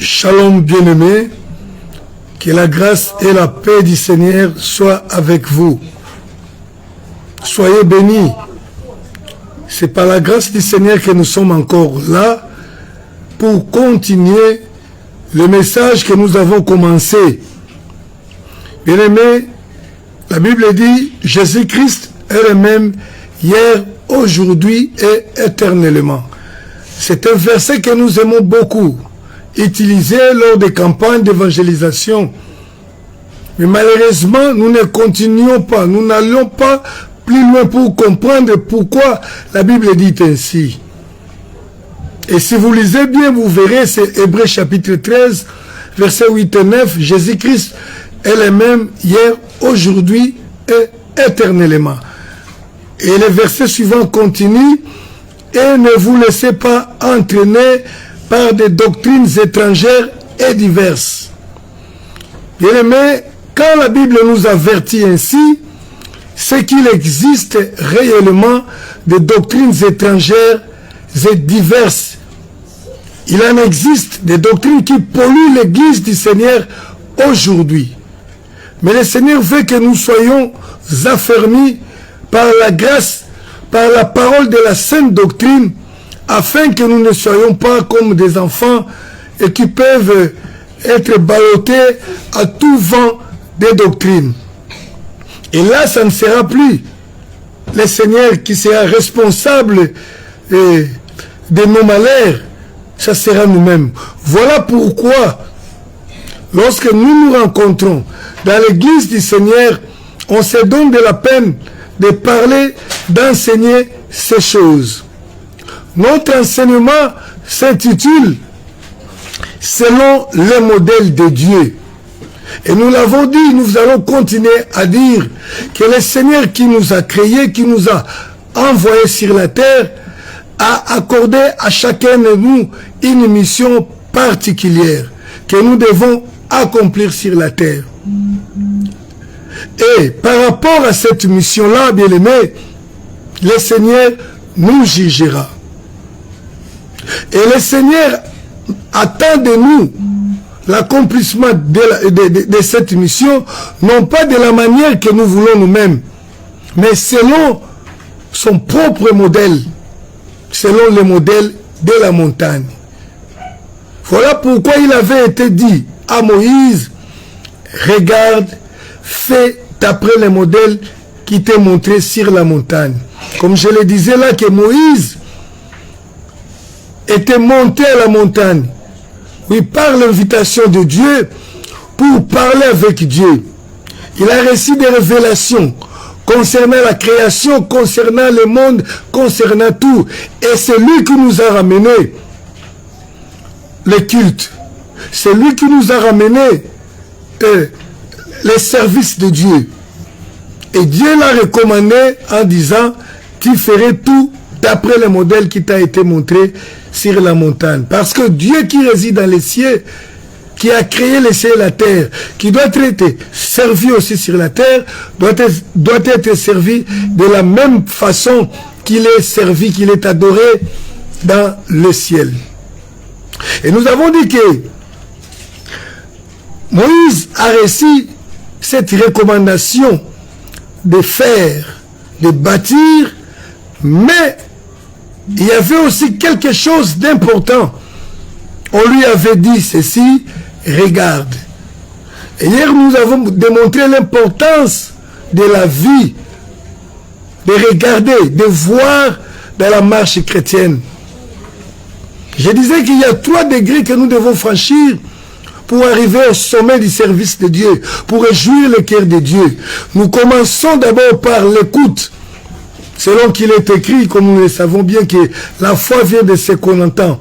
Shalom bien-aimés, que la grâce et la paix du Seigneur soient avec vous. Soyez bénis. C'est par la grâce du Seigneur que nous sommes encore là pour continuer le message que nous avons commencé. Bien-aimés, la Bible dit Jésus-Christ est le même hier, aujourd'hui et éternellement. C'est un verset que nous aimons beaucoup, utilisé lors des campagnes d'évangélisation. Mais malheureusement, nous ne continuons pas, nous n'allons pas plus loin pour comprendre pourquoi la Bible dit ainsi. Et si vous lisez bien, vous verrez, c'est Hébreux chapitre 13, versets 8 et 9, Jésus-Christ est le même hier, aujourd'hui et éternellement. Et le verset suivant continue, et ne vous laissez pas entraîner par des doctrines étrangères et diverses. Bien-aimés, quand la Bible nous avertit ainsi, c'est qu'il existe réellement des doctrines étrangères et diverses. Il en existe des doctrines qui polluent l'Église du Seigneur aujourd'hui. Mais le Seigneur veut que nous soyons affermis par la grâce, par la parole de la sainte doctrine, afin que nous ne soyons pas comme des enfants et qui peuvent être ballottés à tout vent des doctrines. Et là, ça ne sera plus le Seigneur qui sera responsable de nos malheurs, ça sera nous-mêmes. Voilà pourquoi, lorsque nous nous rencontrons dans l'église du Seigneur, on se donne de la peine de parler, d'enseigner ces choses. Notre enseignement s'intitule « Selon le modèle de Dieu ». Et nous l'avons dit, nous allons continuer à dire que le Seigneur qui nous a créés, qui nous a envoyés sur la terre, a accordé à chacun de nous une mission particulière que nous devons accomplir sur la terre. Et par rapport à cette mission-là, bien-aimés, le Seigneur nous jugera. Et le Seigneur attend de nous l'accomplissement de cette mission, non pas de la manière que nous voulons nous-mêmes, mais selon son propre modèle, selon le modèle de la montagne. Voilà pourquoi il avait été dit à Moïse, regarde, fais d'après le modèle qui t'est montré sur la montagne. Comme je le disais là, que Moïse était monté à la montagne, oui, par l'invitation de Dieu, pour parler avec Dieu. Il a reçu des révélations concernant la création, concernant le monde, concernant tout. Et c'est lui qui nous a ramené le culte. C'est lui qui nous a ramené les services de Dieu. Et Dieu l'a recommandé en disant, tu ferais tout d'après le modèle qui t'a été montré sur la montagne. Parce que Dieu qui réside dans les cieux, qui a créé les cieux et la terre, qui doit être servi aussi sur la terre, doit être servi de la même façon qu'il est servi, qu'il est adoré dans le ciel. Et nous avons dit que Moïse a reçu cette recommandation de faire, de bâtir, mais il y avait aussi quelque chose d'important. On lui avait dit ceci, regarde. Et hier, nous avons démontré l'importance de la vie, de regarder, de voir dans la marche chrétienne. Je disais qu'il y a 3 degrés que nous devons franchir pour arriver au sommet du service de Dieu, pour réjouir le cœur de Dieu. Nous commençons d'abord par l'écoute. Selon qu'il est écrit, comme nous le savons bien, que la foi vient de ce qu'on entend.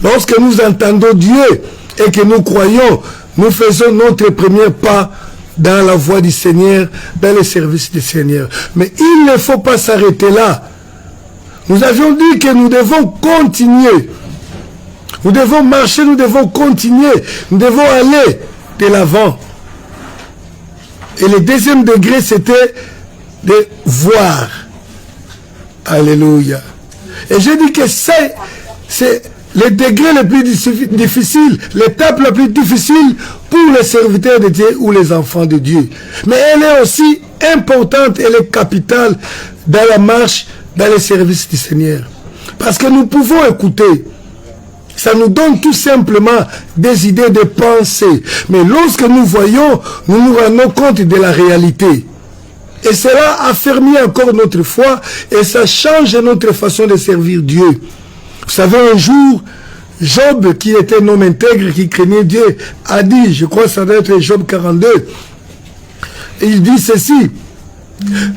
Lorsque nous entendons Dieu et que nous croyons, nous faisons notre premier pas dans la voie du Seigneur, dans le service du Seigneur. Mais il ne faut pas s'arrêter là. Nous avions dit que nous devons continuer. Nous devons marcher, nous devons continuer. Nous devons aller de l'avant. Et le deuxième degré, c'était de voir. Alléluia. Et je dis que c'est les degrés les plus difficiles, l'étape la plus difficile pour les serviteurs de Dieu ou les enfants de Dieu. Mais elle est aussi importante, elle est capitale dans la marche, dans les services du Seigneur. Parce que nous pouvons écouter. Ça nous donne tout simplement des idées de pensée. Mais lorsque nous voyons, nous nous rendons compte de la réalité. Et cela affermit encore notre foi et ça change notre façon de servir Dieu. Vous savez, un jour, Job, qui était un homme intègre, qui craignait Dieu, a dit, je crois que ça doit être Job 42, et il dit ceci: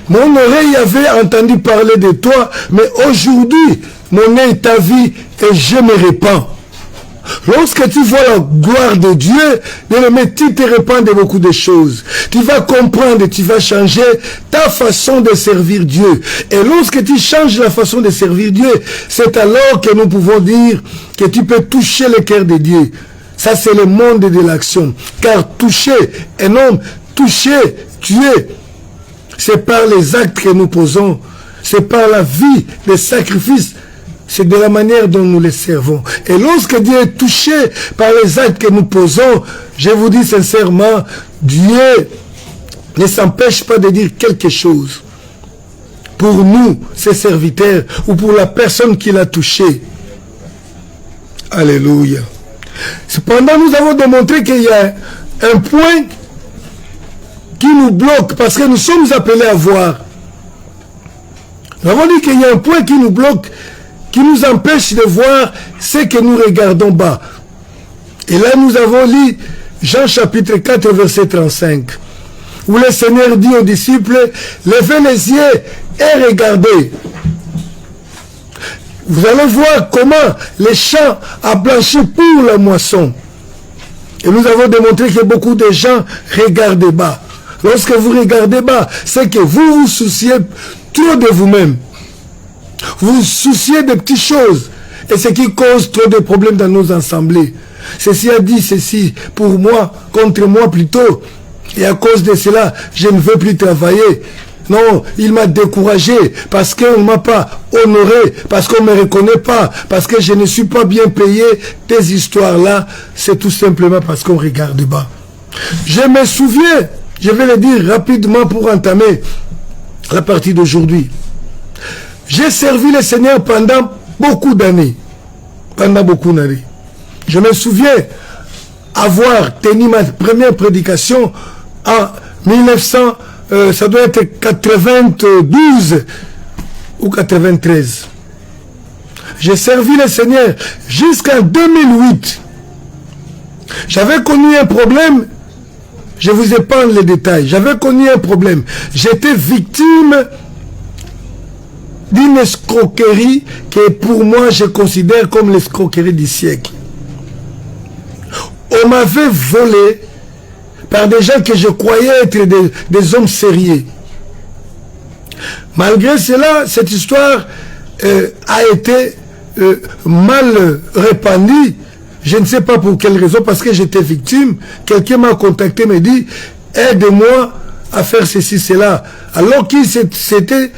mon oreille avait entendu parler de toi, mais aujourd'hui, mon œil t'a vu et je me répands. Lorsque tu vois la gloire de Dieu, tu te répands de beaucoup de choses. Tu vas comprendre, tu vas changer ta façon de servir Dieu. Et lorsque tu changes la façon de servir Dieu, c'est alors que nous pouvons dire que tu peux toucher le cœur de Dieu. Ça, c'est le monde de l'action. Car toucher un homme, toucher Dieu, c'est par les actes que nous posons, c'est par la vie, les sacrifices, c'est de la manière dont nous les servons. Et lorsque Dieu est touché par les actes que nous posons, je vous dis sincèrement, Dieu ne s'empêche pas de dire quelque chose pour nous, ses serviteurs, ou pour la personne qui l'a touché. Alléluia. Cependant, nous avons démontré qu'il y a un point qui nous bloque, parce que nous sommes appelés à voir. Nous avons dit qu'il y a un point qui nous bloque, qui nous empêche de voir ce que nous regardons bas. Et là, nous avons lu Jean chapitre 4, verset 35, où le Seigneur dit aux disciples, levez les yeux et regardez. Vous allez voir comment les champs a blanchi pour la moisson. Et nous avons démontré que beaucoup de gens regardent bas. Lorsque vous regardez bas, c'est que vous vous souciez trop de vous-même. Vous vous souciez de petites choses. Et ce qui cause trop de problèmes dans nos assemblées. Ceci a dit ceci pour moi, contre moi plutôt. Et à cause de cela, je ne veux plus travailler. Non, il m'a découragé parce qu'on ne m'a pas honoré, parce qu'on ne me reconnaît pas, parce que je ne suis pas bien payé. Des histoires-là, c'est tout simplement parce qu'on regarde bas. Je me souviens, je vais le dire rapidement pour entamer la partie d'aujourd'hui. J'ai servi le Seigneur pendant beaucoup d'années. Pendant beaucoup d'années. Je me souviens avoir tenu ma première prédication en 1900, ça doit être 92 ou 93. J'ai servi le Seigneur jusqu'en 2008. J'avais connu un problème, je vous épargne les détails. J'avais connu un problème. J'étais victime d'une escroquerie que pour moi je considère comme l'escroquerie du siècle. On m'avait volé par des gens que je croyais être des hommes sérieux. Malgré cela, cette histoire a été mal répandue. Je ne sais pas pour quelle raison, parce que j'étais victime. Quelqu'un m'a contacté, me dit, aide-moi à faire ceci, cela. Alors qu'il c'était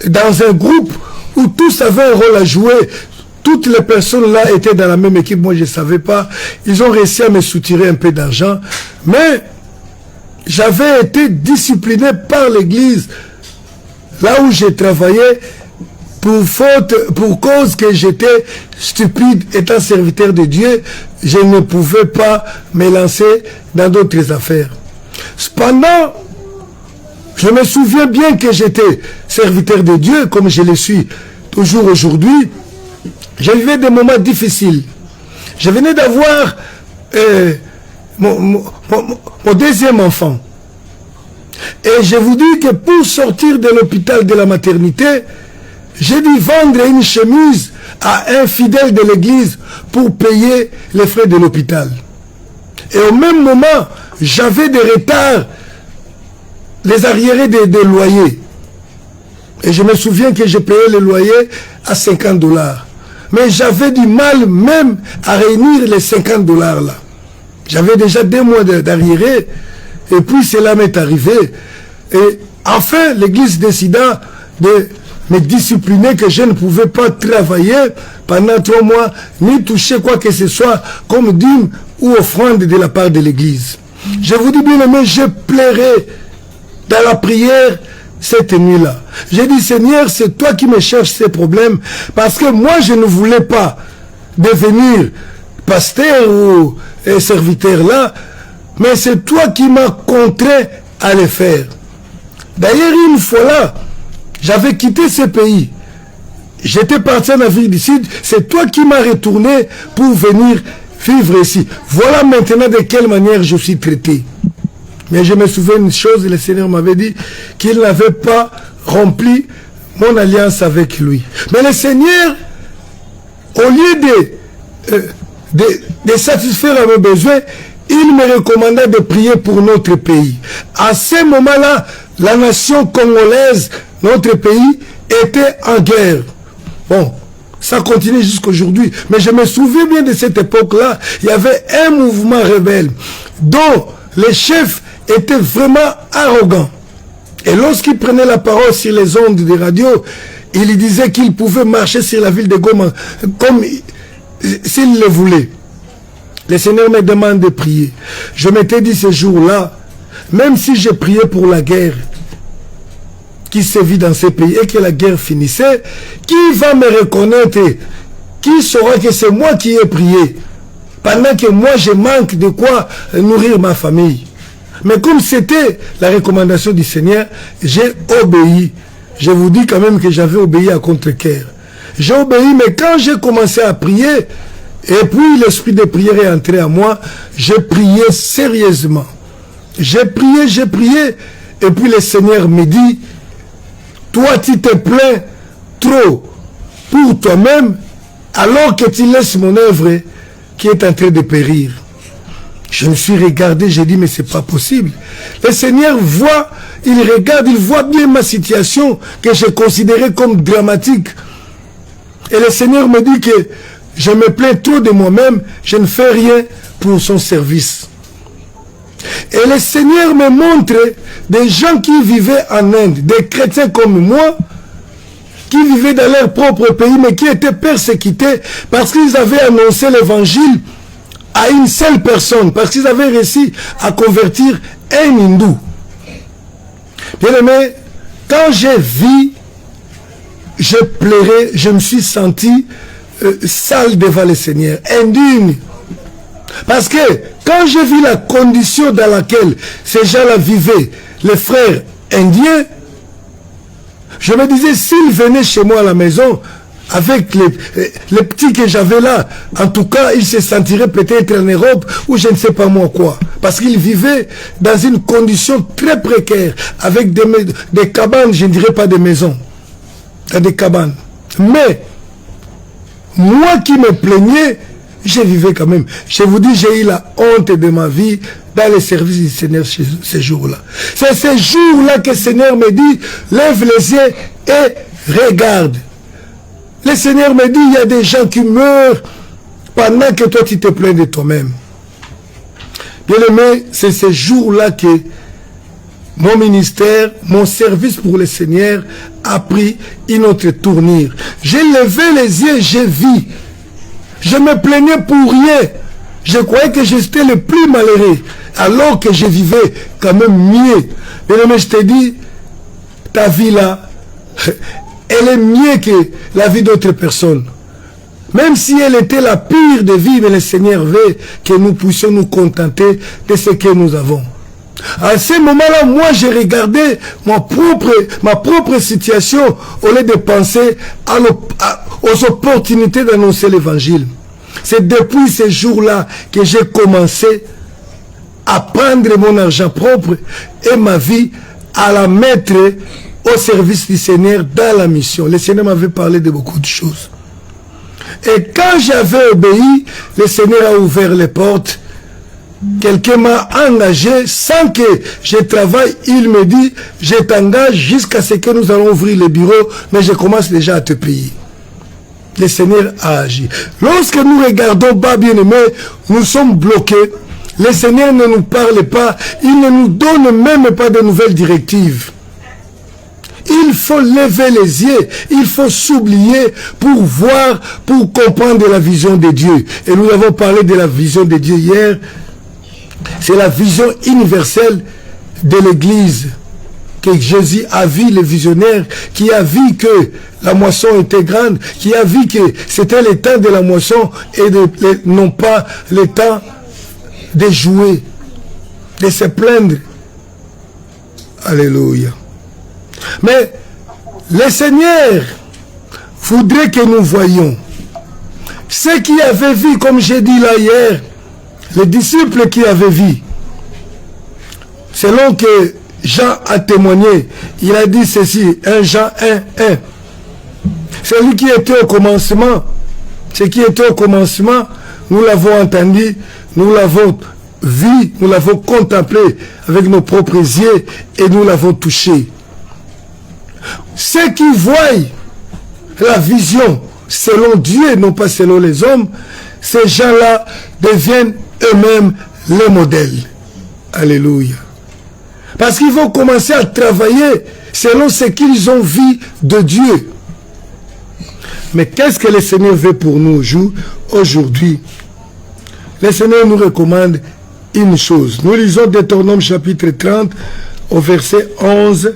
dans un groupe où tous avaient un rôle à jouer. Toutes les personnes là étaient dans la même équipe, moi je ne savais pas. Ils ont réussi à me soutirer un peu d'argent. Mais j'avais été discipliné par l'église, là où j'ai travaillé, pour cause que j'étais stupide, étant serviteur de Dieu, je ne pouvais pas me lancer dans d'autres affaires. Cependant, je me souviens bien que j'étais serviteur de Dieu, comme je le suis toujours aujourd'hui. Je vivais des moments difficiles. Je venais d'avoir mon deuxième enfant. Et je vous dis que pour sortir de l'hôpital de la maternité, j'ai dû vendre une chemise à un fidèle de l'église pour payer les frais de l'hôpital. Et au même moment, j'avais des retards, les arriérés des loyers. Et je me souviens que j'ai payé le loyer à 50 $. Mais j'avais du mal même à réunir les 50 $ là. J'avais déjà 2 mois d'arriérés. Et puis cela m'est arrivé. Et enfin, l'église décida de me discipliner que je ne pouvais pas travailler pendant 3 mois, ni toucher quoi que ce soit comme dîme ou offrande de la part de l'église. Je vous dis bien aimé, je plairai dans la prière cette nuit-là. J'ai dit, Seigneur, c'est toi qui me cherches ces problèmes, parce que moi, je ne voulais pas devenir pasteur ou serviteur là, mais c'est toi qui m'as contraint à le faire. D'ailleurs, une fois là, j'avais quitté ce pays. J'étais parti en Afrique du Sud. C'est toi qui m'as retourné pour venir vivre ici. Voilà maintenant de quelle manière je suis traité. Mais je me souviens d'une chose, le Seigneur m'avait dit qu'il n'avait pas rempli mon alliance avec lui. Mais le Seigneur, au lieu de satisfaire à mes besoins, il me recommandait de prier pour notre pays. À ce moment-là, la nation congolaise, notre pays, était en guerre. Bon, ça continue jusqu'aujourd'hui. Mais je me souviens bien de cette époque-là, il y avait un mouvement rebelle dont les chefs étaient vraiment arrogants. Et lorsqu'il prenait la parole sur les ondes de radio, il disait qu'il pouvait marcher sur la ville de Goma comme s'il le voulait. Le Seigneur me demande de prier. Je m'étais dit ce jour-là, même si je priais pour la guerre qui se vit dans ces pays et que la guerre finissait, qui va me reconnaître? Qui saura que c'est moi qui ai prié pendant que moi je manque de quoi nourrir ma famille? Mais comme c'était la recommandation du Seigneur, j'ai obéi. Je vous dis quand même que j'avais obéi à contre-cœur. J'ai obéi, mais quand j'ai commencé à prier, et puis l'esprit de prière est entré à moi, j'ai prié sérieusement. J'ai prié, et puis le Seigneur me dit, toi tu te plains trop pour toi-même, alors que tu laisses mon œuvre qui est en train de périr. Je me suis regardé, j'ai dit, mais c'est pas possible. Le Seigneur voit, il regarde, il voit bien ma situation que je considérais comme dramatique. Et le Seigneur me dit que je me plains trop de moi-même, je ne fais rien pour son service. Et le Seigneur me montre des gens qui vivaient en Inde, des chrétiens comme moi, qui vivaient dans leur propre pays, mais qui étaient persécutés parce qu'ils avaient annoncé l'évangile à une seule personne, parce qu'ils avaient réussi à convertir un hindou. Bien aimé, quand j'ai vu, je pleurais, je me suis senti sale devant le Seigneur, indigne. Parce que quand j'ai vu la condition dans laquelle ces gens-là vivaient, les frères indiens, je me disais, s'ils venaient chez moi à la maison, avec les petits que j'avais là, en tout cas, ils se sentiraient peut-être en Europe ou je ne sais pas moi quoi. Parce qu'ils vivaient dans une condition très précaire, avec des cabanes, je ne dirais pas des maisons, des cabanes. Mais, moi qui me plaignais, je vivais quand même. Je vous dis, j'ai eu la honte de ma vie dans les services du Seigneur ces jours-là. C'est ces jours-là que le Seigneur me dit, lève les yeux et regarde. Le Seigneur me dit, il y a des gens qui meurent pendant que toi tu te plains de toi-même. Bien aimé, c'est ces jours-là que mon ministère, mon service pour le Seigneur a pris une autre tournure. J'ai levé les yeux, j'ai vu. Je me plaignais pour rien. Je croyais que j'étais le plus malheureux, alors que je vivais quand même mieux. Bien aimé, je te dis, ta vie là, elle est mieux que la vie d'autres personnes. Même si elle était la pire de vie, mais le Seigneur veut que nous puissions nous contenter de ce que nous avons. À ce moment-là, moi, j'ai regardé ma propre situation au lieu de penser aux opportunités d'annoncer l'évangile. C'est depuis ce jour-là que j'ai commencé à prendre mon argent propre et ma vie à la mettre au service du Seigneur dans la mission. Le Seigneur m'avait parlé de beaucoup de choses. Et quand j'avais obéi, le Seigneur a ouvert les portes. Quelqu'un m'a engagé sans que je travaille. Il me dit, je t'engage jusqu'à ce que nous allons ouvrir le bureau, mais je commence déjà à te payer. Le Seigneur a agi. Lorsque nous regardons bas, bien-aimés, nous sommes bloqués. Le Seigneur ne nous parle pas. Il ne nous donne même pas de nouvelles directives. Il Il faut lever les yeux, il faut s'oublier pour voir, pour comprendre la vision de Dieu. Et nous avons parlé de la vision de Dieu hier. C'est la vision universelle de l'Église. Que Jésus a vu les visionnaires, qui a vu que la moisson était grande, qui a vu que c'était le temps de la moisson et non pas le temps de jouer, de se plaindre. Alléluia. Mais le Seigneur voudrait que nous voyions ceux qui avaient vu, comme j'ai dit là hier, les disciples qui avaient vu, selon que Jean a témoigné, il a dit ceci, 1 Jean 1:1. Celui qui était au commencement, ce qui était au commencement, nous l'avons entendu, nous l'avons vu, nous l'avons contemplé avec nos propres yeux et nous l'avons touché. Ceux qui voient la vision selon Dieu, non pas selon les hommes, ces gens-là deviennent eux-mêmes les modèles. Alléluia. Parce qu'ils vont commencer à travailler selon ce qu'ils ont vu de Dieu. Mais qu'est-ce que le Seigneur veut pour nous aujourd'hui? Le Seigneur nous recommande une chose. Nous lisons Deutéronome chapitre 30 au verset 11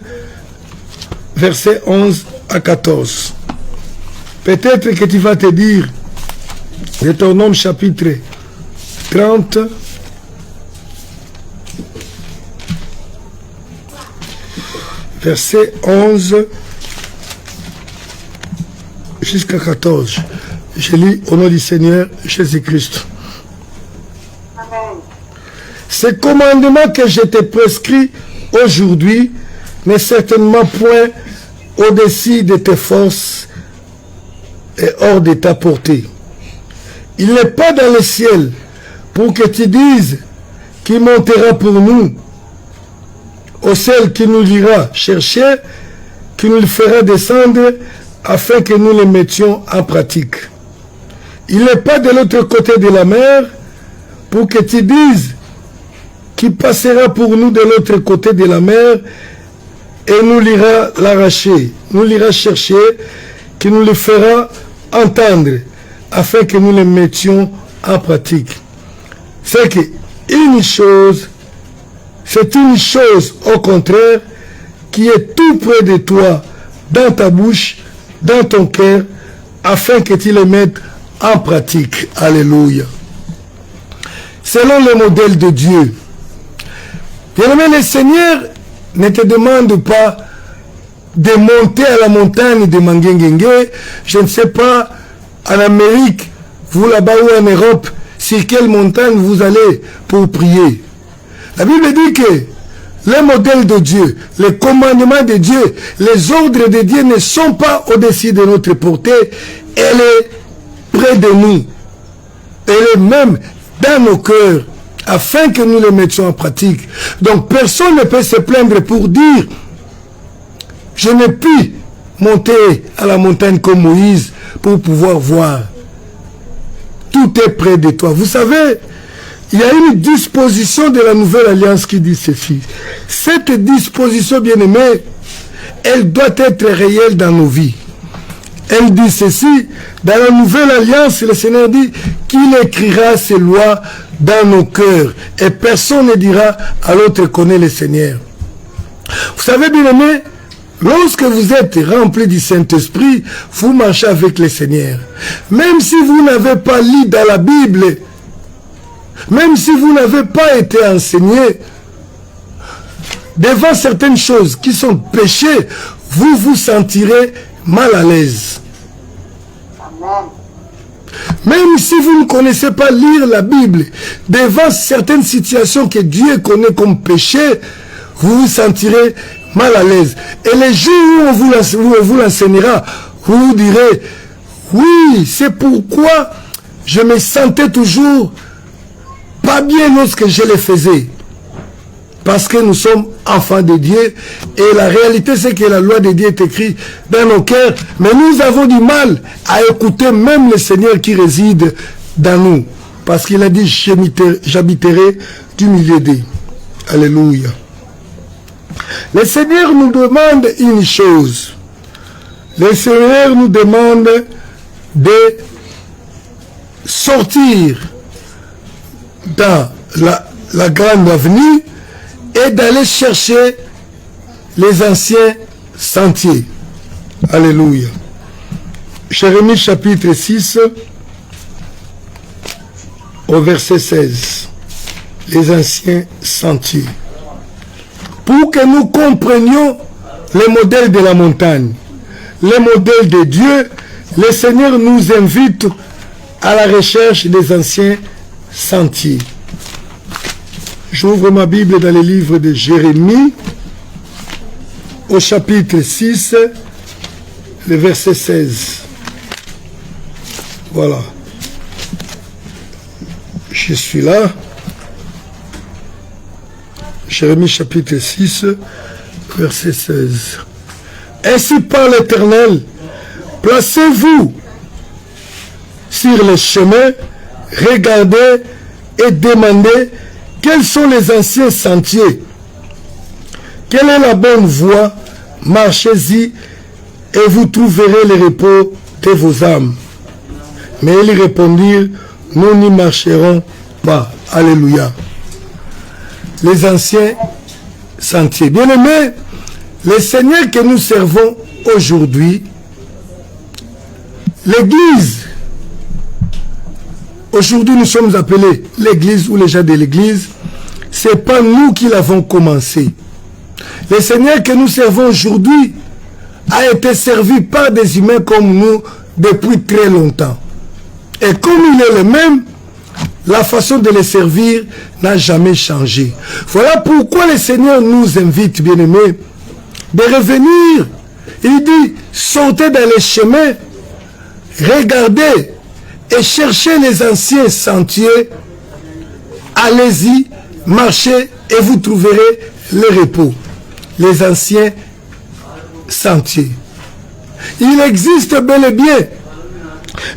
à 14. Peut-être que tu vas te dire, Deutéronome chapitre 30, verset 11 jusqu'à 14. Je lis au nom du Seigneur Jésus-Christ. Ce commandement que je te prescris aujourd'hui n'est certainement point au-dessus de tes forces et hors de ta portée. Il n'est pas dans le ciel pour que tu dises qui montera pour nous, au ciel qui nous ira chercher, qui nous le fera descendre, afin que nous le mettions en pratique. Il n'est pas de l'autre côté de la mer, pour que tu dises qui passera pour nous de l'autre côté de la mer, et nous l'ira l'arracher, nous l'ira chercher, qui nous le fera entendre, afin que nous le mettions en pratique. C'est que c'est une chose au contraire qui est tout près de toi, dans ta bouche, dans ton cœur, afin que tu le mettes en pratique. Alléluia. Selon le modèle de Dieu. Bien-aimé, le Seigneur ne te demande pas de monter à la montagne de Mangengengue, je ne sais pas, en Amérique, vous là-bas ou en Europe, sur quelle montagne vous allez pour prier. La Bible dit que les modèles de Dieu, les commandements de Dieu, les ordres de Dieu ne sont pas au-dessus de notre portée. Elle est près de nous. Elle est même dans nos cœurs, afin que nous les mettions en pratique. Donc personne ne peut se plaindre pour dire « Je n'ai pu monter à la montagne comme Moïse pour pouvoir voir. » Tout est près de toi. Vous savez, il y a une disposition de la nouvelle alliance qui dit ceci. Cette disposition, bien-aimée, elle doit être réelle dans nos vies. Elle dit ceci, dans la nouvelle alliance, le Seigneur dit qu'il écrira ses lois dans nos cœurs. Et personne ne dira à l'autre connaît le Seigneur. Vous savez, bien-aimé, lorsque vous êtes rempli du Saint-Esprit, vous marchez avec le Seigneur. Même si vous n'avez pas lu dans la Bible, même si vous n'avez pas été enseigné, devant certaines choses qui sont péchées, vous vous sentirez mal à l'aise. Même si vous ne connaissez pas lire la Bible, devant certaines situations que Dieu connaît comme péché, vous vous sentirez mal à l'aise. Et les jours où on vous l'enseignera, vous vous direz, oui, c'est pourquoi je me sentais toujours pas bien lorsque je le faisais. Parce que nous sommes enfants de Dieu. Et la réalité, c'est que la loi de Dieu est écrite dans nos cœurs. Mais nous avons du mal à écouter même le Seigneur qui réside dans nous. Parce qu'il a dit, j'habiterai du milieu d'eux. Alléluia. Le Seigneur nous demande une chose. Le Seigneur nous demande de sortir dans la grande avenue et d'aller chercher les anciens sentiers. Alléluia. Jérémie chapitre 6, au verset 16. Les anciens sentiers. Pour que nous comprenions les modèles de la montagne, les modèles de Dieu, le Seigneur nous invite à la recherche des anciens sentiers. J'ouvre ma Bible dans le livre de Jérémie, au chapitre 6, le verset 16. Voilà. Je suis là. Jérémie chapitre 6, verset 16. Ainsi parle l'Éternel, placez-vous sur les chemins, regardez et demandez quels sont les anciens sentiers. Quelle est la bonne voie? Marchez-y et vous trouverez le repos de vos âmes. Mais ils répondirent, nous n'y marcherons pas. Alléluia. Les anciens sentiers. Bien-aimés, le Seigneur que nous servons aujourd'hui, l'Église, aujourd'hui nous sommes appelés l'Église ou les gens de l'Église, ce n'est pas nous qui l'avons commencé. Le Seigneur que nous servons aujourd'hui a été servi par des humains comme nous depuis très longtemps. Et comme il est le même, la façon de les servir n'a jamais changé. Voilà pourquoi le Seigneur nous invite, bien-aimés, de revenir. Il dit, sortez dans les chemins, regardez et cherchez les anciens sentiers, allez-y, marchez et vous trouverez le repos. Les anciens sentiers. Il existe bel et bien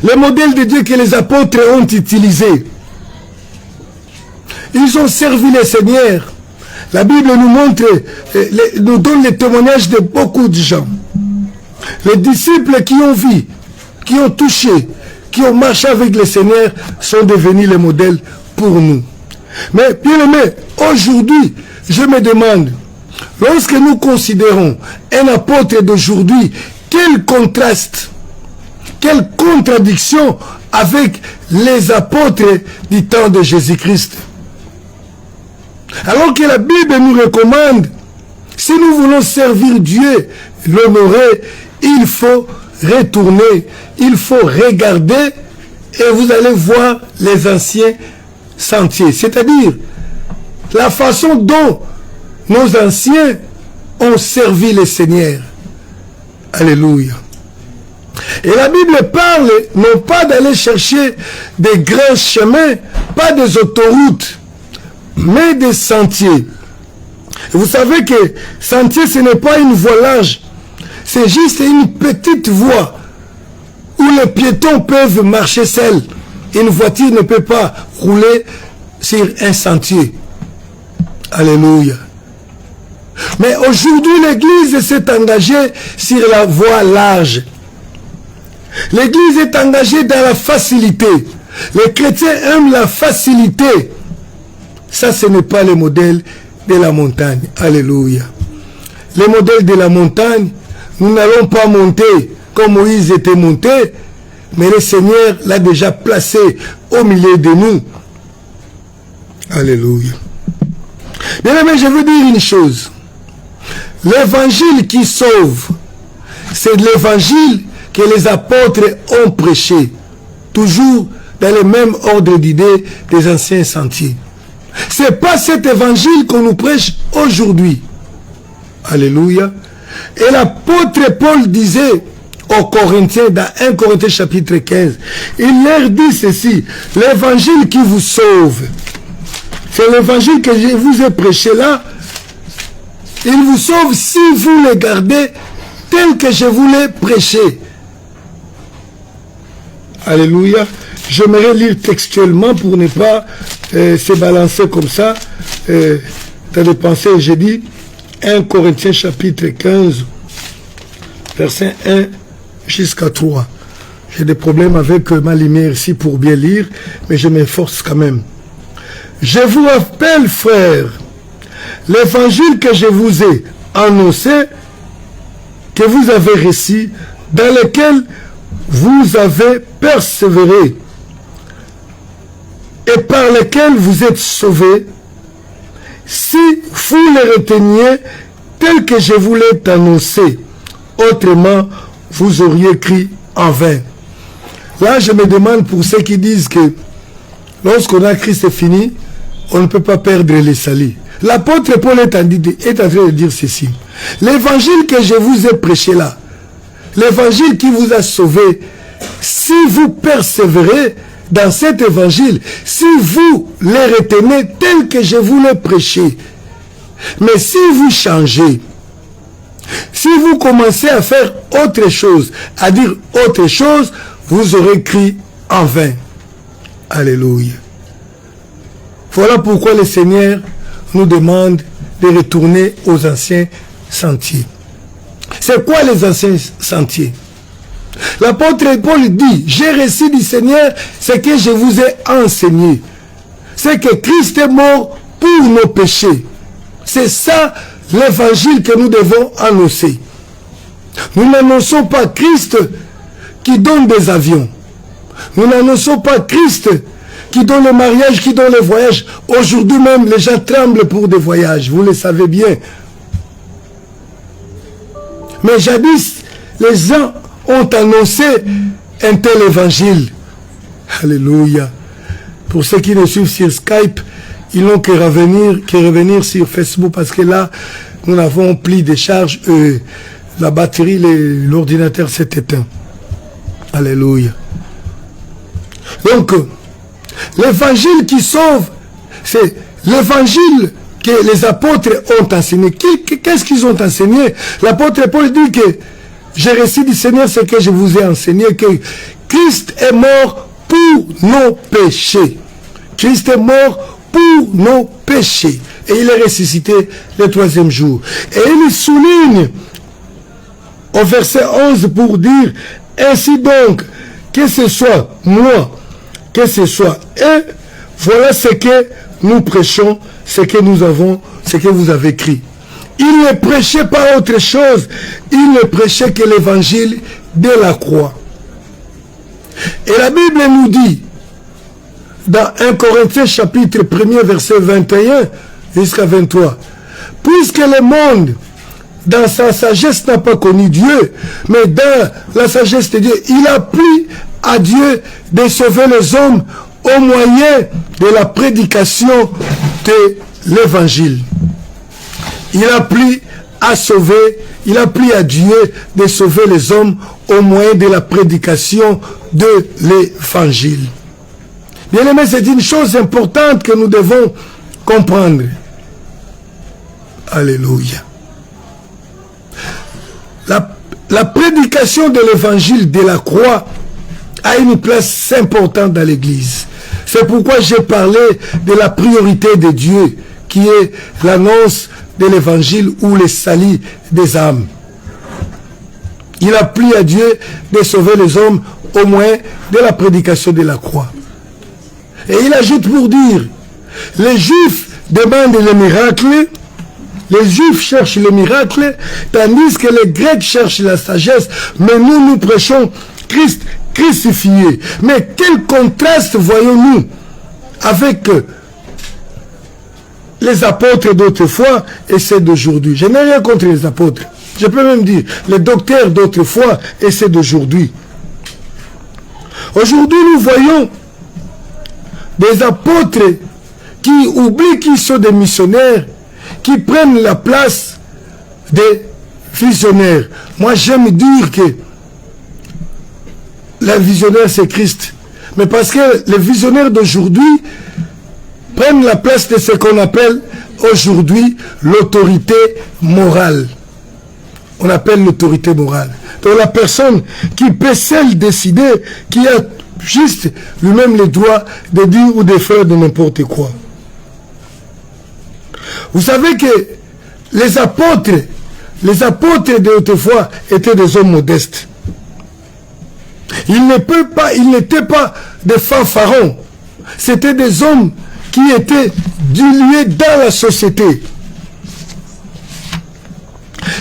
le modèle de Dieu que les apôtres ont utilisé. Ils ont servi le Seigneur. La Bible nous montre, nous donne les témoignages de beaucoup de gens. Les disciples qui ont vu, qui ont touché, qui ont marché avec le Seigneur sont devenus les modèles pour nous. Mais bien aimé, aujourd'hui, je me demande, lorsque nous considérons un apôtre d'aujourd'hui, quel contraste, quelle contradiction avec les apôtres du temps de Jésus-Christ. Alors que la Bible nous recommande, si nous voulons servir Dieu, l'honorer, il faut retourner, il faut regarder et vous allez voir les anciens sentiers. C'est-à-dire la façon dont nos anciens ont servi le Seigneur. Alléluia. Et la Bible parle non pas d'aller chercher des grands chemins, pas des autoroutes, mais des sentiers. Vous savez que sentier, ce n'est pas une voie large, c'est juste une petite voie où les piétons peuvent marcher seuls. Une voiture ne peut pas rouler sur un sentier. Alléluia. Mais aujourd'hui, l'Église s'est engagée sur la voie large. L'Église est engagée dans la facilité. Les chrétiens aiment la facilité. Ça, ce n'est pas le modèle de la montagne. Alléluia. Le modèle de la montagne, nous n'allons pas monter comme Moïse était monté, mais le Seigneur l'a déjà placé au milieu de nous. Alléluia. Bien aimé, je veux dire une chose. L'évangile qui sauve, c'est l'évangile que les apôtres ont prêché, toujours dans le même ordre d'idées des anciens sentiers. Ce n'est pas cet évangile qu'on nous prêche aujourd'hui. Alléluia. Et l'apôtre Paul disait aux Corinthiens, dans 1 Corinthiens chapitre 15, il leur dit ceci, l'évangile qui vous sauve, c'est l'évangile que je vous ai prêché là, il vous sauve si vous le gardez tel que je vous l'ai prêché. Alléluia. J'aimerais lire textuellement pour ne pas se balancer comme ça dans les pensées. J'ai dit 1 Corinthiens chapitre 15, verset 1 jusqu'à 3. J'ai des problèmes avec ma lumière ici pour bien lire, mais je m'efforce quand même. Je vous rappelle, frères, l'évangile que je vous ai annoncé, que vous avez reçu, dans lequel vous avez persévéré et par lequel vous êtes sauvés, si vous les reteniez tel que je vous l'ai annoncé, autrement vous auriez cru en vain. Là, je me demande pour ceux qui disent que lorsqu'on a Christ, c'est fini, on ne peut pas perdre les salis. L'apôtre Paul est en train de dire ceci. L'évangile que je vous ai prêché là, l'évangile qui vous a sauvé, si vous persévérez dans cet évangile, si vous les retenez tel que je vous l'ai prêché, mais si vous changez, si vous commencez à faire autre chose, à dire autre chose, vous aurez cru en vain. Alléluia. Voilà pourquoi le Seigneur nous demande de retourner aux anciens sentiers. C'est quoi les anciens sentiers? L'apôtre Paul dit, j'ai reçu du Seigneur ce que je vous ai enseigné. C'est que Christ est mort pour nos péchés. C'est ça l'évangile que nous devons annoncer. Nous n'annonçons pas Christ qui donne des avions. Nous n'annonçons pas Christ qui donne le mariage, qui donne le voyage. Aujourd'hui même, les gens tremblent pour des voyages. Vous le savez bien. Mais jadis, les gens ont annoncé un tel évangile. Alléluia. Pour ceux qui nous suivent sur Skype, ils n'ont que revenir sur Facebook parce que là, nous avons pris des charges. La batterie, l'ordinateur s'est éteint. Alléluia. Donc, l'évangile qui sauve, c'est l'évangile que les apôtres ont enseigné. Qu'est-ce qu'ils ont enseigné? L'apôtre Paul dit que j'ai reçu du Seigneur ce que je vous ai enseigné, que Christ est mort pour nos péchés. Christ est mort pour nos péchés. Et il est ressuscité le 3e jour. Et il souligne au verset 11 pour dire, ainsi donc, que ce soit moi, que ce soit eux, voilà ce que nous prêchons, ce que nous avons, ce que vous avez écrit. Il ne prêchait pas autre chose, il ne prêchait que l'évangile de la croix. Et la Bible nous dit, dans 1 Corinthiens chapitre 1er verset 21 jusqu'à 23, puisque le monde dans sa sagesse n'a pas connu Dieu, mais dans la sagesse de Dieu, il a plu à Dieu de sauver les hommes au moyen de la prédication de l'évangile. Il a plu à sauver, il a plu à Dieu de sauver les hommes au moyen de la prédication de l'évangile. Bien aimé, c'est une chose importante que nous devons comprendre. Alléluia. La prédication de l'évangile de la croix a une place importante dans l'Église. C'est pourquoi j'ai parlé de la priorité de Dieu, qui est l'annonce de l'évangile ou le salut des âmes. Il a plu à Dieu de sauver les hommes au moyen de la prédication de la croix. Et il ajoute pour dire, les Juifs demandent le miracle, les Juifs cherchent le miracle, tandis que les Grecs cherchent la sagesse, mais nous prêchons Christ crucifié. Mais quel contraste voyons-nous avec les apôtres d'autrefois et ceux d'aujourd'hui? Je n'ai rien contre les apôtres. Je peux même dire les docteurs d'autrefois et ceux d'aujourd'hui. Aujourd'hui, nous voyons des apôtres qui oublient qu'ils sont des missionnaires, qui prennent la place des visionnaires. Moi, j'aime dire que le visionnaire, c'est Christ. Mais parce que les visionnaires d'aujourd'hui prennent la place de ce qu'on appelle aujourd'hui l'autorité morale. On appelle l'autorité morale. Donc la personne qui peut seule décider, qui a juste lui-même le droit de dire ou de faire de n'importe quoi. Vous savez que les apôtres d'autrefois étaient des hommes modestes. Ils n'étaient pas des fanfarons. C'était des hommes qui étaient dilués dans la société.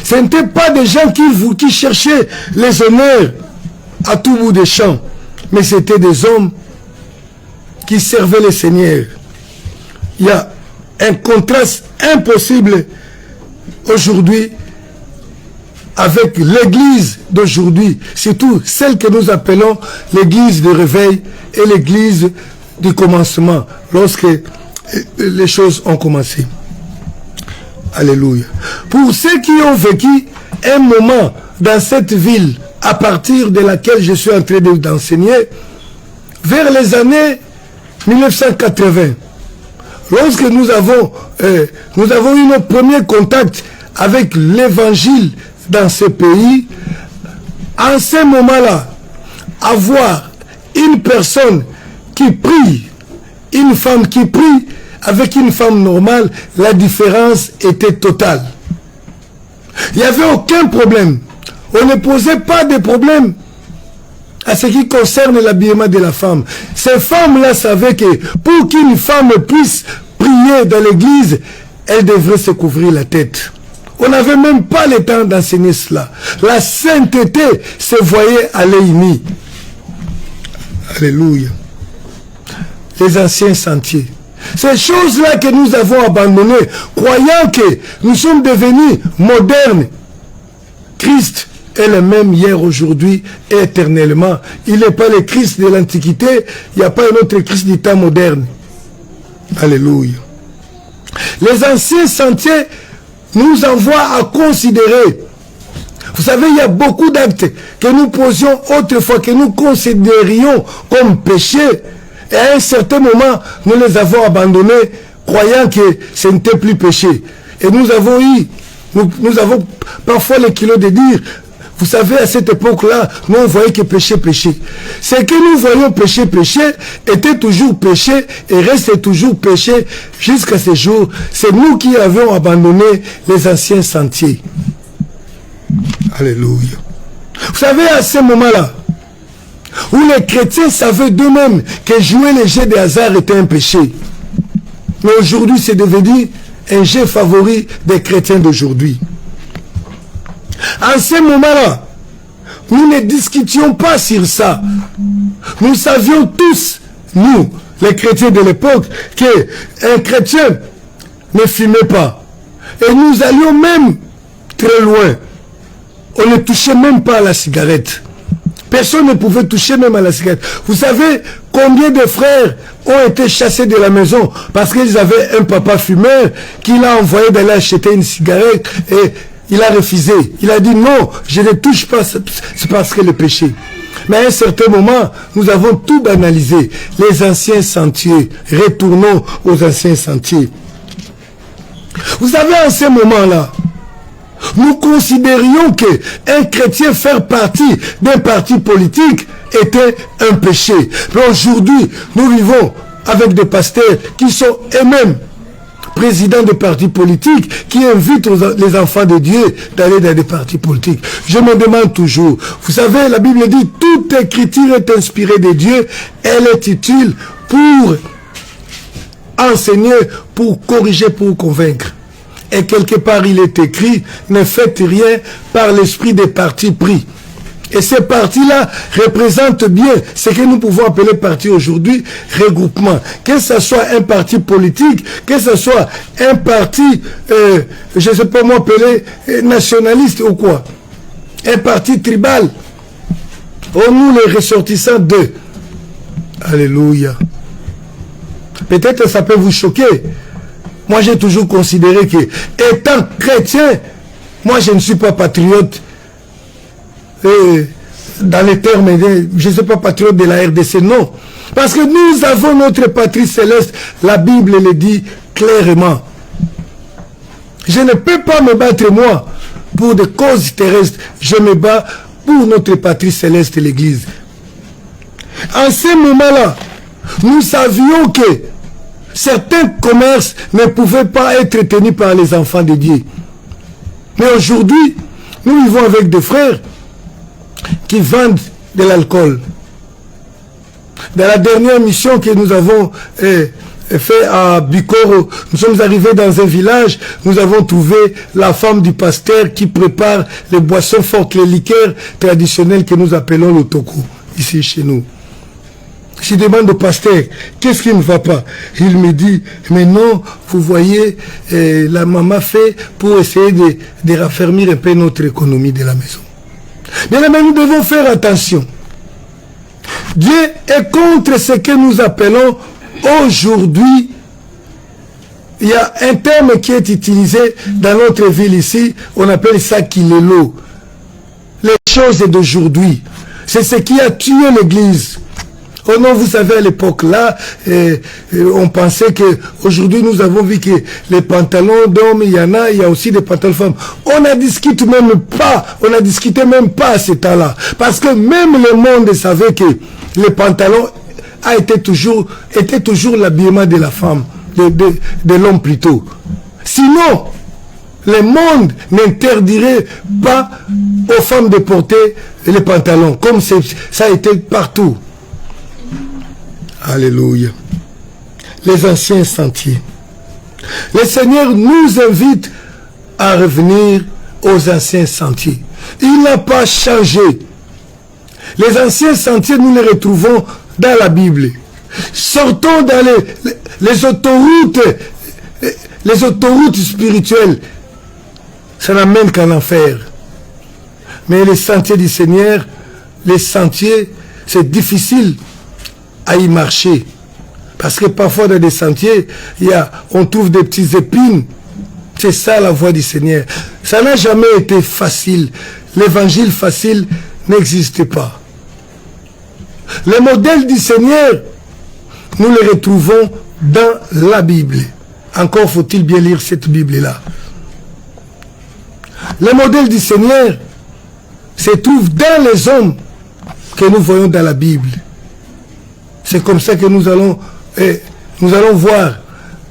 Ce n'étaient pas des gens qui cherchaient les honneurs à tout bout des champs, mais c'était des hommes qui servaient le Seigneur. Il y a un contraste impossible aujourd'hui avec l'église d'aujourd'hui, surtout celle que nous appelons l'église de réveil et l'église du commencement, lorsque les choses ont commencé. Alléluia. Pour ceux qui ont vécu un moment dans cette ville à partir de laquelle je suis en train d'enseigner, vers les années 1980, lorsque nous avons eu notre premier contact avec l'évangile dans ce pays, en ce moment-là, avoir une personne qui prie, une femme qui prie avec une femme normale, la différence était totale. Il n'y avait aucun problème. On ne posait pas de problème à ce qui concerne l'habillement de la femme. Ces femmes-là savaient que pour qu'une femme puisse prier dans l'église, elle devrait se couvrir la tête. On n'avait même pas le temps d'enseigner cela. La sainteté se voyait à l'œil nu. Alléluia. Les anciens sentiers. Ces choses-là que nous avons abandonnées, croyant que nous sommes devenus modernes. Christ est le même hier, aujourd'hui et éternellement. Il n'est pas le Christ de l'Antiquité, il n'y a pas un autre Christ du temps moderne. Alléluia. Les anciens sentiers nous envoient à considérer. Vous savez, il y a beaucoup d'actes que nous posions autrefois, que nous considérions comme péchés. Et à un certain moment, nous les avons abandonnés, croyant que ce n'était plus péché. Et nous avons parfois le kilo de dire, vous savez, à cette époque-là, nous on voyait que péché. Ce que nous voyons péché était toujours péché et reste toujours péché jusqu'à ce jour. C'est nous qui avions abandonné les anciens sentiers. Alléluia. Vous savez, à ce moment-là, où les chrétiens savaient d'eux-mêmes que jouer les jeux de hasard était un péché. Mais aujourd'hui, c'est devenu un jeu favori des chrétiens d'aujourd'hui. En ce moment-là, nous ne discutions pas sur ça. Nous savions tous, nous, les chrétiens de l'époque, qu'un chrétien ne fumait pas. Et nous allions même très loin. On ne touchait même pas à la cigarette. Personne ne pouvait toucher même à la cigarette. Vous savez combien de frères ont été chassés de la maison parce qu'ils avaient un papa fumeur qui l'a envoyé d'aller acheter une cigarette et il a refusé. Il a dit non, je ne touche pas, c'est parce que le péché. Mais à un certain moment, nous avons tout banalisé. Les anciens sentiers. Retournons aux anciens sentiers. Vous savez, en ce moment-là, nous considérions qu'un chrétien faire partie d'un parti politique était un péché. Mais aujourd'hui, nous vivons avec des pasteurs qui sont eux-mêmes présidents de partis politiques, qui invitent les enfants de Dieu d'aller dans des partis politiques. Je me demande toujours, vous savez, la Bible dit, toute écriture est inspirée de Dieu, elle est utile pour enseigner, pour corriger, pour convaincre. Et quelque part, il est écrit, ne faites rien par l'esprit des partis pris. Et ces partis-là représentent bien ce que nous pouvons appeler parti aujourd'hui, regroupement. Que ce soit un parti politique, que ce soit un parti, je ne sais pas moi appeler nationaliste ou quoi. Un parti tribal. Oh, nous les ressortissants d'eux. Alléluia. Peut-être ça peut vous choquer. Moi, j'ai toujours considéré que, étant chrétien, moi, je ne suis pas patriote. Dans les termes, je ne suis pas patriote de la RDC, non. Parce que nous avons notre patrie céleste. La Bible le dit clairement. Je ne peux pas me battre, moi, pour des causes terrestres. Je me bats pour notre patrie céleste, l'Église. En ce moment-là, nous savions que certains commerces ne pouvaient pas être tenus par les enfants de Dieu. Mais aujourd'hui, nous vivons avec des frères qui vendent de l'alcool. Dans la dernière mission que nous avons fait à Bikoro, nous sommes arrivés dans un village, nous avons trouvé la femme du pasteur qui prépare les boissons fortes, les liqueurs traditionnelles que nous appelons le toko, ici chez nous. Je demande au pasteur, qu'est-ce qui ne va pas? Il me dit, mais non, vous voyez, la maman fait pour essayer de raffermir un peu notre économie de la maison. Mais nous devons faire attention. Dieu est contre ce que nous appelons aujourd'hui, il y a un terme qui est utilisé dans notre ville ici, on appelle ça kilelo. Les choses d'aujourd'hui, c'est ce qui a tué l'église. Oh non, vous savez, à l'époque là, on pensait que aujourd'hui nous avons vu que les pantalons d'hommes, il y a aussi des pantalons femmes. On ne discute même pas, on n'a discuté même pas à ce temps-là. Parce que même le monde savait que les pantalons était toujours l'habillement de la femme, de l'homme plutôt. Sinon, le monde n'interdirait pas aux femmes de porter les pantalons, comme ça a été partout. Alléluia. Les anciens sentiers. Le Seigneur nous invite à revenir aux anciens sentiers. Il n'a pas changé. Les anciens sentiers, nous les retrouvons dans la Bible. Sortons dans les autoroutes spirituelles. Ça n'amène qu'en enfer. Mais les sentiers du Seigneur, les sentiers, c'est difficile à y marcher. Parce que parfois dans des sentiers, on trouve des petites épines. C'est ça la voie du Seigneur. Ça n'a jamais été facile. L'évangile facile n'existe pas. Le modèle du Seigneur, nous le retrouvons dans la Bible. Encore faut-il bien lire cette Bible-là. Le modèle du Seigneur se trouve dans les hommes que nous voyons dans la Bible. C'est comme ça que nous allons voir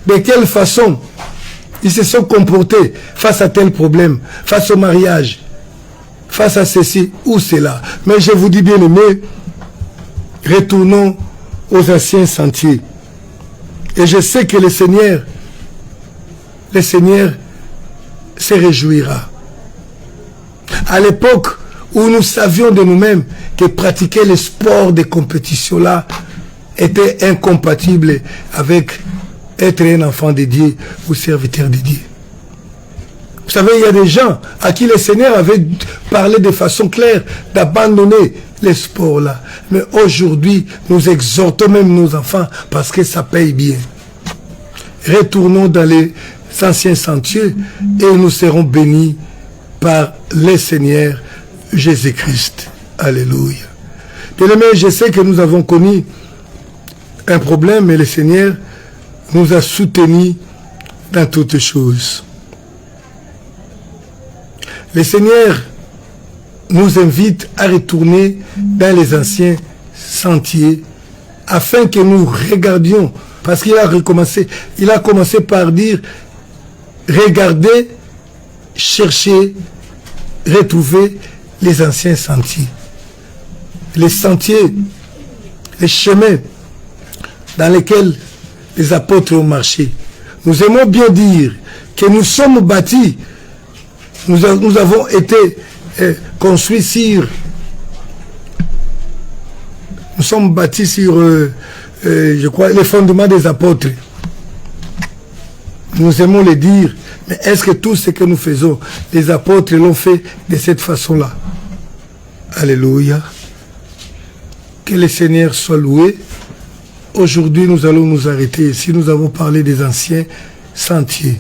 de quelle façon ils se sont comportés face à tel problème, face au mariage, face à ceci ou cela. Mais je vous dis bien aimé, retournons aux anciens sentiers. Et je sais que le Seigneur se réjouira. À l'époque où nous savions de nous-mêmes que pratiquer le sport de compétition-là était incompatible avec être un enfant de Dieu ou serviteur de Dieu. Vous savez, il y a des gens à qui le Seigneur avait parlé de façon claire d'abandonner les sports-là. Mais aujourd'hui, nous exhortons même nos enfants parce que ça paye bien. Retournons dans les anciens sentiers et nous serons bénis par le Seigneur Jésus-Christ. Alléluia. Bien-aimés, je sais que nous avons connu un problème, mais le Seigneur nous a soutenus dans toutes choses. Le Seigneur nous invite à retourner dans les anciens sentiers afin que nous regardions, parce qu'il a commencé par dire regardez, cherchez, retrouvez les anciens sentiers. Les sentiers, les chemins dans lesquels les apôtres ont marché. Nous aimons bien dire que nous sommes bâtis, nous avons été construits sur, nous sommes bâtis sur, je crois, les fondements des apôtres. Nous aimons le dire, mais est-ce que tout ce que nous faisons, les apôtres l'ont fait de cette façon-là? Alléluia. Que le Seigneur soit loué. Aujourd'hui, nous allons nous arrêter ici. Nous avons parlé des anciens sentiers.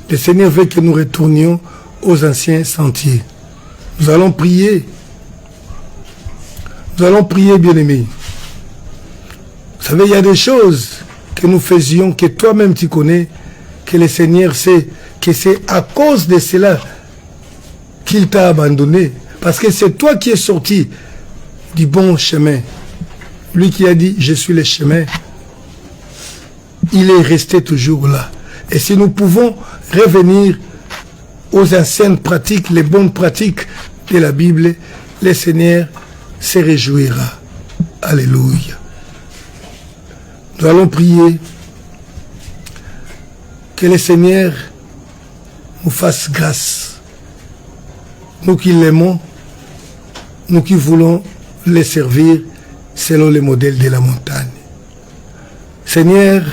Le Seigneur veut que nous retournions aux anciens sentiers. Nous allons prier. Nous allons prier, bien-aimés. Vous savez, il y a des choses que nous faisions, que toi-même tu connais, que le Seigneur sait, que c'est à cause de cela qu'il t'a abandonné. Parce que c'est toi qui es sorti du bon chemin. Lui qui a dit, je suis le chemin, il est resté toujours là. Et si nous pouvons revenir aux anciennes pratiques, les bonnes pratiques de la Bible, le Seigneur se réjouira. Alléluia. Nous allons prier que le Seigneur nous fasse grâce. Nous qui l'aimons, nous qui voulons le servir selon le modèle de la montagne. Seigneur,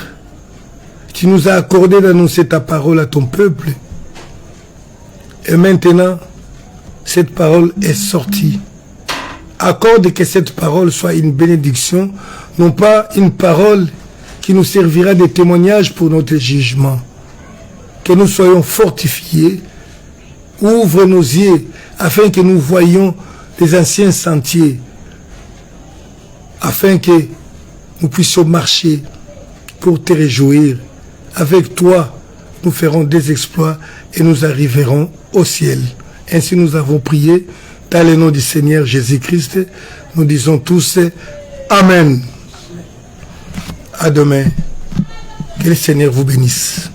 tu nous as accordé d'annoncer ta parole à ton peuple. Et maintenant, cette parole est sortie. Accorde que cette parole soit une bénédiction, non pas une parole qui nous servira de témoignage pour notre jugement. Que nous soyons fortifiés. Ouvre nos yeux afin que nous voyions les anciens sentiers, afin que nous puissions marcher pour te réjouir. Avec toi, nous ferons des exploits et nous arriverons au ciel. Ainsi nous avons prié dans le nom du Seigneur Jésus-Christ. Nous disons tous Amen. À demain. Que le Seigneur vous bénisse.